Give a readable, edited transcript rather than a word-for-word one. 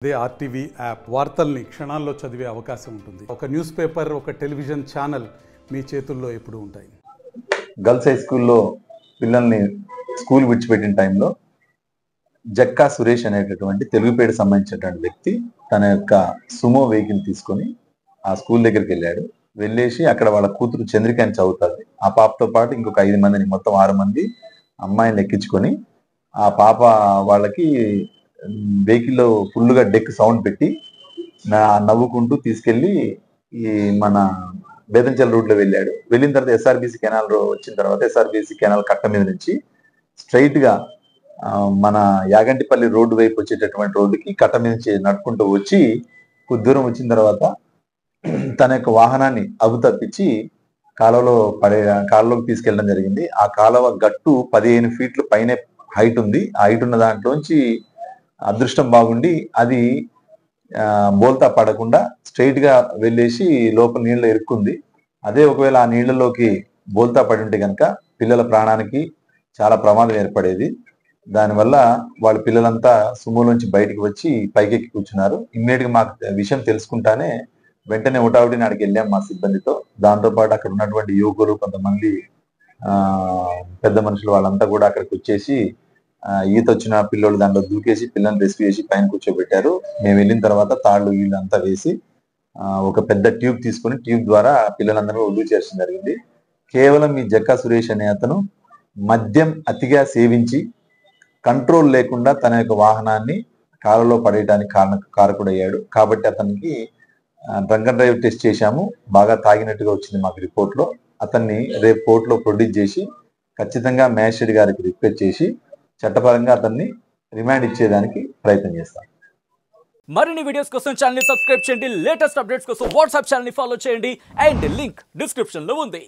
అదే RTV app వార్తల్ని క్షణాల్లో చదివే అవకాశం ఉంటుంది. ఒక న్యూస్ పేపర్, ఒక టెలివిజన్ ఛానల్ మీ చేతుల్లో ఎప్పుడూ ఉంటాయి. గర్ల్స్ హై స్కూల్లో పిల్లల్ని స్కూల్ విడిచిపెట్టిన టైంలో జక్కా సురేష్ అనేటటువంటి తెలుగుపేట సంబంధించినటువంటి వ్యక్తి తన యొక్క సుమో వెహికల్ తీసుకొని ఆ స్కూల్ దగ్గరికి వెళ్ళాడు. వెళ్ళేసి అక్కడ వాళ్ళ కూతురు చంద్రికాని చదువుతుంది. ఆ పాపతో పాటు ఇంకొక 5 మందిని, మొత్తం 6 మంది అమ్మాయిని ఎక్కించుకొని ఆ పాప వాళ్ళకి వెహికల్లో ఫుల్గా డెక్ సౌండ్ పెట్టి నవ్వుకుంటూ తీసుకెళ్లి ఈ మన బేదంచెల రోడ్ లో వెళ్ళాడు. వెళ్ళిన తర్వాత ఎస్ఆర్బిసి కెనాల్ వచ్చిన తర్వాత ఎస్ఆర్బిసి కెనాల్ కట్ట మీద నుంచి స్ట్రైట్ గా మన యాగంటిపల్లి రోడ్డు వైపు వచ్చేటటువంటి రోడ్డుకి కట్ట మీద నుంచి నడుపుకుంటూ వచ్చి కొద్ది దూరం వచ్చిన తర్వాత తన యొక్క వాహనాన్ని అదుపు తప్పించి కాలువలోకి తీసుకెళ్ళడం జరిగింది. ఆ కాలువ గట్టు 15 ఫీట్ల పైనే హైట్ ఉంది. ఆ హైట్ ఉన్న దాంట్లోంచి అదృష్టం బాగుండి అది బోల్తా పడకుండా స్ట్రైట్ గా వెళ్ళేసి లోపల నీళ్ళలో ఇరుక్కుంది. అదే ఒకవేళ ఆ నీళ్లలోకి బోల్తా పడి ఉంటే కనుక పిల్లల ప్రాణానికి చాలా ప్రమాదం ఏర్పడేది. దానివల్ల వాళ్ళ పిల్లలంతా సుమోలోంచి బయటికి వచ్చి పైకెక్కి కూర్చున్నారు. ఇమ్మీడియట్ గా మాకు విషయం తెలుసుకుంటానే వెంటనే ఒకటావిడిని అక్కడికి వెళ్ళాం మా సిబ్బందితో. దాంతో పాటు అక్కడ ఉన్నటువంటి యువకులు, కొంతమంది పెద్ద మనుషులు వాళ్ళంతా కూడా అక్కడికి వచ్చేసి ఈత వచ్చిన పిల్లలు దాంట్లో దూకేసి పిల్లల్ని రెస్క్యూ చేసి పైన కూర్చోబెట్టారు. మేము వెళ్ళిన తర్వాత తాళ్ళు వీళ్ళు అంతా వేసి ఒక పెద్ద ట్యూబ్ తీసుకొని ట్యూబ్ ద్వారా పిల్లలందరూ ఒడ్డు చేర్చడం జరిగింది. కేవలం ఈ జక్కా సురేష్ అనే అతను మద్యం అతిగా సేవించి కంట్రోల్ లేకుండా తన యొక్క వాహనాన్ని కారులో పడేయడానికి కారకుడయ్యాడు. కాబట్టి అతనికి డ్రంక్ అండ్ డ్రైవ్ టెస్ట్ చేశాము. బాగా తాగినట్టుగా వచ్చింది మాకు రిపోర్ట్ లో. అతన్ని రేపు కోర్టులో ప్రొడ్యూస్ చేసి ఖచ్చితంగా మ్యాజిస్ట్రేట్ గారికి రిక్వెస్ట్ చేసి చట్టపరంగా అతన్ని రిమాండ్ ఇచ్చేదానికి ప్రయత్నం చేస్తాం. మరిన్ని వీడియోస్ కోసం ఛానల్ ని సబ్స్క్రైబ్ చేయండి. లేటెస్ట్ అప్డేట్స్ కోసం వాట్సాప్ ఛానల్ ని ఫాలో చేయండి. అండ్ లింక్ డిస్క్రిప్షన్ లో ఉంది.